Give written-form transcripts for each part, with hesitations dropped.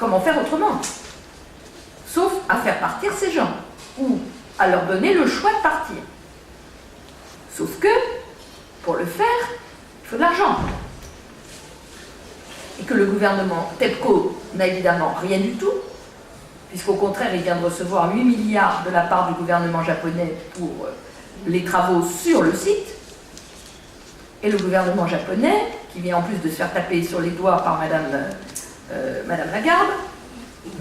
comment faire autrement? Sauf à faire partir ces gens, ou à leur donner le choix de partir. Sauf que, pour le faire, il faut de l'argent. Et que le gouvernement TEPCO n'a évidemment rien du tout, puisqu'au contraire, il vient de recevoir 8 milliards de la part du gouvernement japonais pour les travaux sur le site. Et le gouvernement japonais, qui vient en plus de se faire taper sur les doigts par Madame Lagarde,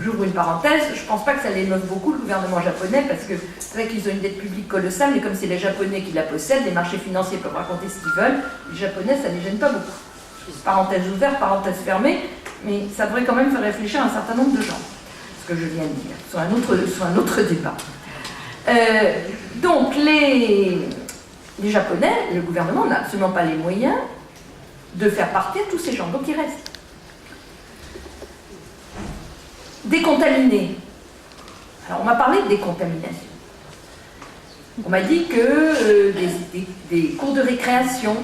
j'ouvre une parenthèse, je ne pense pas que ça l'émeute beaucoup, le gouvernement japonais, parce que c'est vrai qu'ils ont une dette publique colossale, mais comme c'est les Japonais qui la possèdent, les marchés financiers peuvent raconter ce qu'ils veulent, les Japonais, ça ne les gêne pas beaucoup. Parenthèse ouverte, parenthèse fermée, mais ça devrait quand même faire réfléchir un certain nombre de gens, ce que je viens de dire, sur un autre débat. Donc, les Japonais, le gouvernement n'a absolument pas les moyens de faire partir tous ces gens, donc ils restent. Décontaminés. Alors, on m'a parlé de décontamination. On m'a dit que des cours de récréation,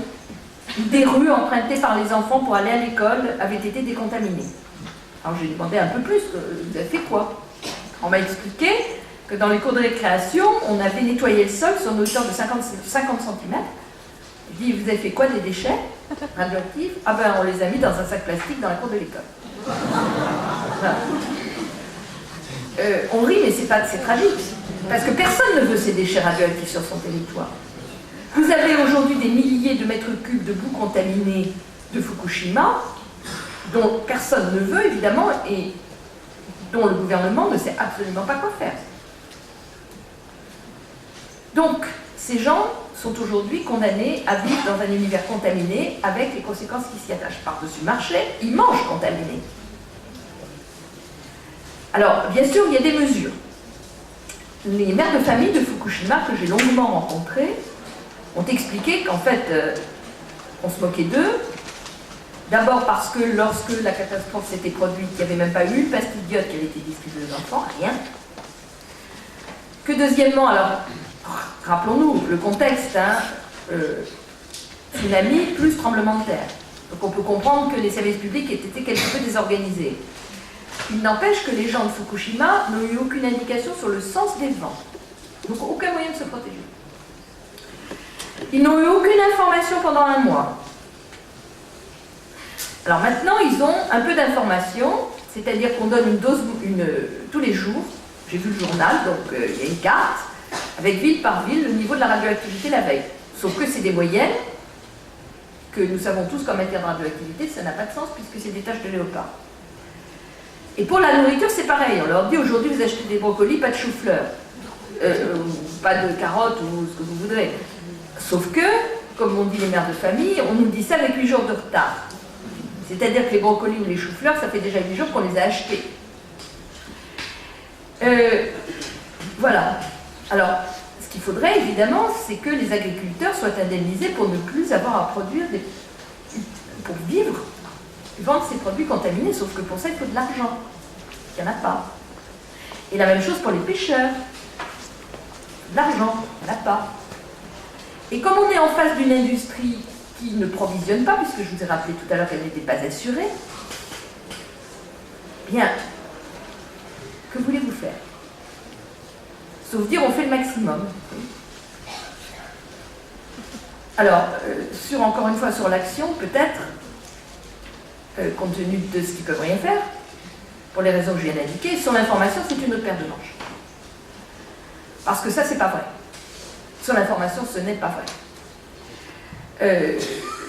des rues empruntées par les enfants pour aller à l'école avaient été décontaminées. Alors, j'ai demandé un peu plus, vous avez fait quoi? On m'a expliqué que dans les cours de récréation, on avait nettoyé le sol sur une hauteur de 50 cm. Je dis, vous avez fait quoi des déchets radioactifs? Ah ben, on les a mis dans un sac plastique dans la cour de l'école. Voilà. On rit, mais c'est tragique. Parce que personne ne veut ces déchets radioactifs sur son territoire. Vous avez aujourd'hui des milliers de mètres cubes de boue contaminée de Fukushima, dont personne ne veut, évidemment, et dont le gouvernement ne sait absolument pas quoi faire. Donc, ces gens sont aujourd'hui condamnés à vivre dans un univers contaminé avec les conséquences qui s'y attachent. Par-dessus marché, ils mangent contaminé. Alors, bien sûr, il y a des mesures. Les mères de famille de Fukushima, que j'ai longuement rencontrées, ont expliqué qu'en fait, on se moquait d'eux. D'abord parce que lorsque la catastrophe s'était produite, il n'y avait même pas eu une pastilliote qui avait été distribuée aux enfants, rien. Que deuxièmement, alors, rappelons-nous le contexte, tsunami plus tremblement de terre. Donc on peut comprendre que les services publics étaient quelque peu désorganisés. Il n'empêche que les gens de Fukushima n'ont eu aucune indication sur le sens des vents. Donc aucun moyen de se protéger. Ils n'ont eu aucune information pendant un mois. Alors maintenant, ils ont un peu d'informations, c'est-à-dire qu'on donne une dose tous les jours. J'ai vu le journal, donc il y a une carte, avec ville par ville, le niveau de la radioactivité la veille. Sauf que c'est des moyennes, que nous savons tous qu'en matière de radioactivité, ça n'a pas de sens, puisque c'est des taches de léopard. Et pour la nourriture, c'est pareil. On leur dit aujourd'hui, vous achetez des brocolis, pas de chou-fleur, pas de carottes ou ce que vous voudrez. Sauf que, comme on dit les mères de famille, on nous dit ça avec 8 jours de retard. C'est-à-dire que les brocolis ou les choux-fleurs, ça fait déjà 8 jours qu'on les a achetés. Voilà. Alors, ce qu'il faudrait, évidemment, c'est que les agriculteurs soient indemnisés pour ne plus avoir à produire pour vivre, vendre ces produits contaminés, sauf que pour ça, il faut de l'argent. Il n'y en a pas. Et la même chose pour les pêcheurs. De l'argent, il n'y en a pas. Et comme on est en face d'une industrie qui ne provisionne pas, puisque je vous ai rappelé tout à l'heure qu'elle n'était pas assurée, bien, que voulez-vous faire? Sauf dire, on fait le maximum. Alors, encore une fois, sur l'action, peut-être, compte tenu de ce qu'ils ne peuvent rien faire, pour les raisons que je viens d'indiquer, sur l'information, c'est une autre paire de manches. Parce que ça, c'est pas vrai. Sur l'information, ce n'est pas vrai.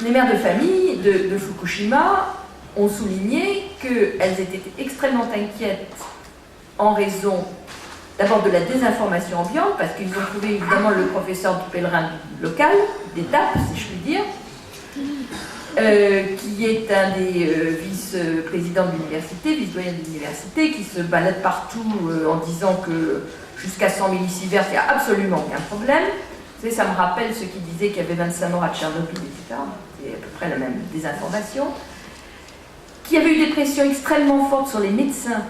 Les mères de famille de Fukushima ont souligné qu'elles étaient extrêmement inquiètes en raison d'abord de la désinformation ambiante, parce qu'ils ont trouvé évidemment le professeur du pèlerin local, d'Étape, si je puis dire, qui est un des vice-présidents de l'université, vice-doyen de l'université, qui se balade partout en disant que jusqu'à 100 millisieverts, il n'y a absolument aucun problème. Vous savez, ça me rappelle ceux qui disaient qu'il y avait 25 morts à Tchernobyl, etc. C'est à peu près la même désinformation. Qu'il y avait eu des pressions extrêmement fortes sur les médecins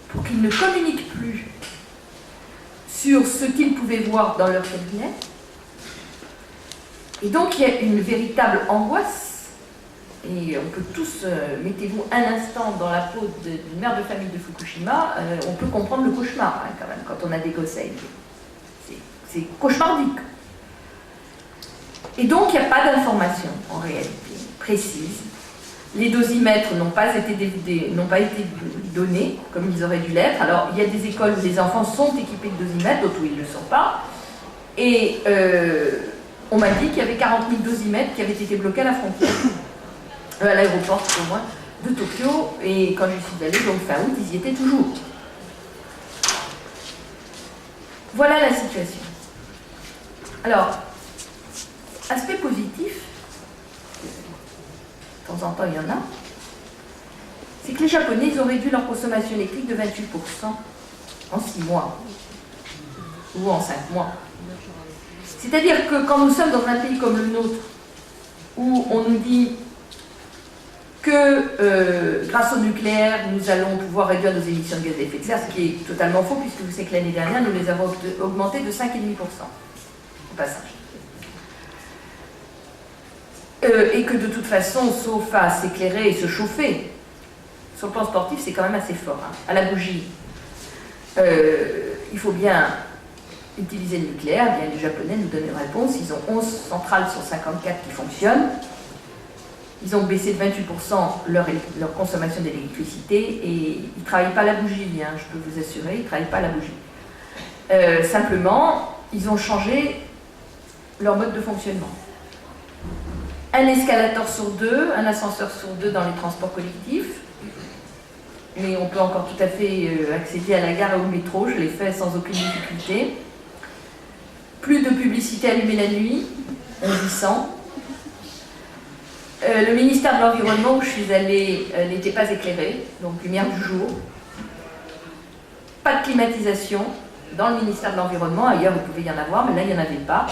pour qu'ils ne communiquent plus sur ce qu'ils pouvaient voir dans leur cabinet. Et donc, il y a une véritable angoisse et on peut tous, mettez-vous un instant dans la peau d'une mère de famille de Fukushima, on peut comprendre le cauchemar, hein, quand même, quand on a des gosses à élever. C'est cauchemardique. Et donc, il n'y a pas d'information, en réalité, précise. Les dosimètres n'ont pas été donnés, comme ils auraient dû l'être. Alors, il y a des écoles où les enfants sont équipés de dosimètres, d'autres où ils ne le sont pas. Et on m'a dit qu'il y avait 40 000 dosimètres qui avaient été bloqués à la frontière, à l'aéroport, au moins, de Tokyo. Et quand je suis allée, donc fin août, ils y étaient toujours. Voilà la situation. Alors, aspect positif, de temps en temps il y en a, c'est que les Japonais, ils ont réduit leur consommation électrique de 28% en 6 mois, ou en 5 mois. C'est-à-dire que quand nous sommes dans un pays comme le nôtre, où on nous dit que grâce au nucléaire, nous allons pouvoir réduire nos émissions de gaz à effet de serre, ce qui est totalement faux, puisque vous savez que l'année dernière, nous les avons augmentées de 5,5% au passage. Et que de toute façon, sauf à s'éclairer et se chauffer, sur le plan sportif, c'est quand même assez fort. Hein. À la bougie, il faut bien utiliser le nucléaire. Bien, les Japonais nous donnent une réponse. Ils ont 11 centrales sur 54 qui fonctionnent. Ils ont baissé de 28% leur consommation d'électricité et ils ne travaillent pas à la bougie, hein, je peux vous assurer, ils ne travaillent pas à la bougie. Simplement, ils ont changé leur mode de fonctionnement. Un escalator sur 2, un ascenseur sur 2 dans les transports collectifs. Mais on peut encore tout à fait accéder à la gare et au métro, je l'ai fait sans aucune difficulté. Plus de publicité allumée la nuit, on y sent. Le ministère de l'Environnement où je suis allée n'était pas éclairé, donc lumière du jour. Pas de climatisation dans le ministère de l'Environnement, ailleurs il pouvait y en avoir, mais là il n'y en avait pas.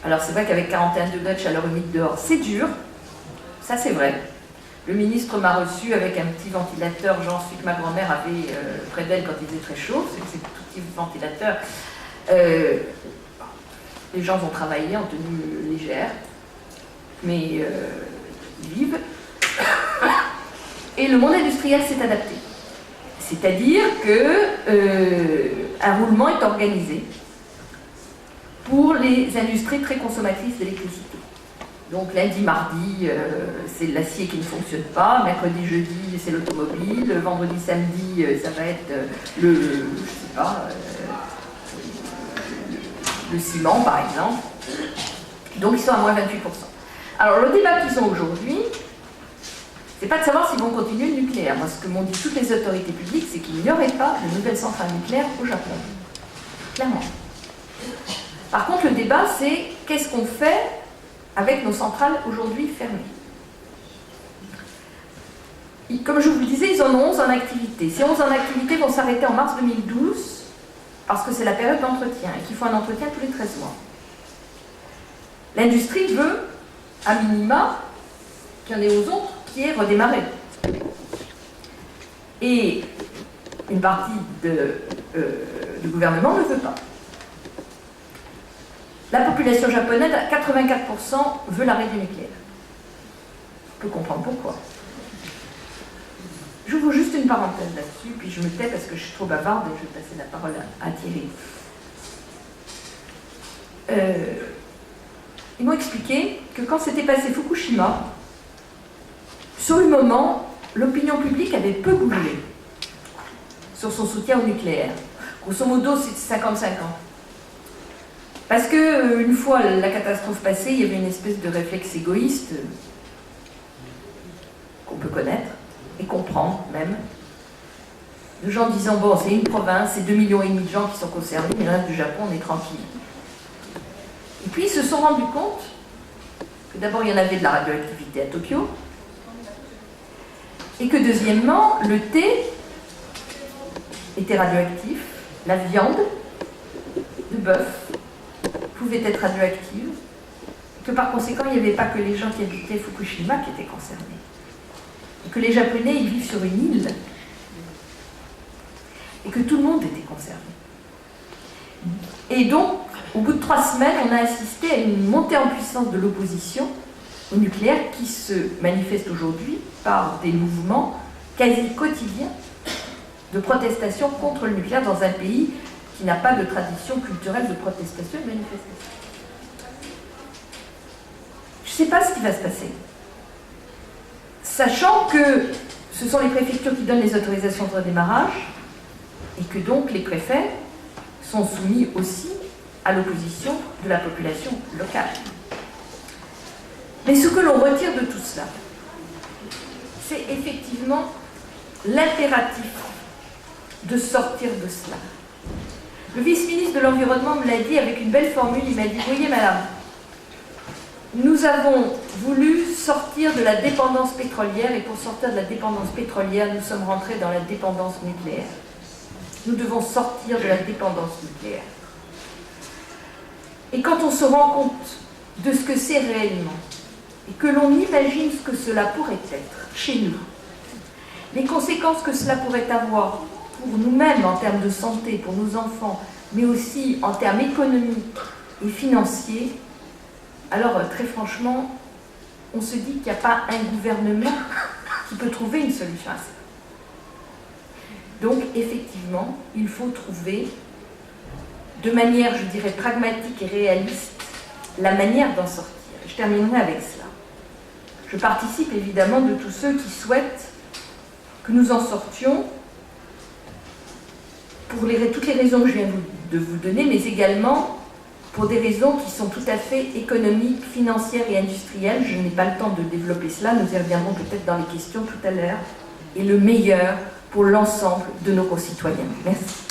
Alors c'est vrai qu'avec 41 degrés de chaleur humide dehors, c'est dur, ça c'est vrai. Le ministre m'a reçu avec un petit ventilateur, genre celui que ma grand-mère avait près d'elle quand il faisait très chaud, c'est tout petit ventilateur. Les gens vont travailler en tenue légère, mais ils vivent. Et le monde industriel s'est adapté. C'est-à-dire qu'un roulement est organisé pour les industries très consommatrices d'électricité. Donc lundi, mardi, c'est l'acier qui ne fonctionne pas, mercredi, jeudi, c'est l'automobile, vendredi, samedi, ça va être le ciment, par exemple. Donc ils sont à moins 28%. Alors le débat qu'ils ont aujourd'hui, c'est pas de savoir s'ils vont continuer le nucléaire. Moi, ce que m'ont dit toutes les autorités publiques, c'est qu'il n'y aurait pas de nouvelles centrales nucléaires au Japon. Clairement. Par contre, le débat, c'est qu'est-ce qu'on fait avec nos centrales aujourd'hui fermées. Comme je vous le disais, ils en ont 11 en activité. Ces 11 en activité vont s'arrêter en mars 2012 parce que c'est la période d'entretien et qu'il faut un entretien tous les 13 mois. L'industrie veut, à minima, qu'il y en ait aux autres qui est redémarré. Et une partie du gouvernement ne veut pas. La population japonaise, à 84%, veut l'arrêt du nucléaire. On peut comprendre pourquoi. J'ouvre juste une parenthèse là-dessus, puis je me tais parce que je suis trop bavarde et je vais passer la parole à Thierry. Ils m'ont expliqué que quand s'était passé Fukushima, sur le moment, l'opinion publique avait peu bougé sur son soutien au nucléaire. Grosso modo, c'est 50-50. Parce que une fois la catastrophe passée, il y avait une espèce de réflexe égoïste qu'on peut connaître et comprendre même, de gens disant bon, c'est une province, c'est 2,5 millions de gens qui sont concernés, mais le reste du Japon, on est tranquille. Et puis ils se sont rendus compte que d'abord il y en avait de la radioactivité à Tokyo, et que deuxièmement, le thé était radioactif, la viande de bœuf pouvait être radioactive, et que par conséquent, il n'y avait pas que les gens qui habitaient Fukushima qui étaient concernés. Et que les Japonais, ils vivent sur une île, et que tout le monde était concerné. Et donc, au bout de 3 semaines, on a assisté à une montée en puissance de l'opposition au nucléaire qui se manifeste aujourd'hui par des mouvements quasi quotidiens de protestation contre le nucléaire dans un pays qui n'a pas de tradition culturelle de protestation et de manifestation. Je ne sais pas ce qui va se passer. Sachant que ce sont les préfectures qui donnent les autorisations de redémarrage et que donc les préfets sont soumis aussi à l'opposition de la population locale. Mais ce que l'on retire de tout cela, c'est effectivement l'impératif de sortir de cela. Le vice-ministre de l'Environnement me l'a dit avec une belle formule, il m'a dit « Voyez madame, nous avons voulu sortir de la dépendance pétrolière et pour sortir de la dépendance pétrolière, nous sommes rentrés dans la dépendance nucléaire. Nous devons sortir de la dépendance nucléaire. » Et quand on se rend compte de ce que c'est réellement et que l'on imagine ce que cela pourrait être chez nous, les conséquences que cela pourrait avoir pour nous-mêmes en termes de santé, pour nos enfants, mais aussi en termes économiques et financiers, alors très franchement, on se dit qu'il n'y a pas un gouvernement qui peut trouver une solution à ça. Donc effectivement, il faut trouver, de manière, je dirais, pragmatique et réaliste, la manière d'en sortir. Je terminerai avec cela. Je participe évidemment de tous ceux qui souhaitent que nous en sortions pour toutes les raisons que je viens de vous donner, mais également pour des raisons qui sont tout à fait économiques, financières et industrielles. Je n'ai pas le temps de développer cela, nous y reviendrons peut-être dans les questions tout à l'heure, et le meilleur pour l'ensemble de nos concitoyens. Merci.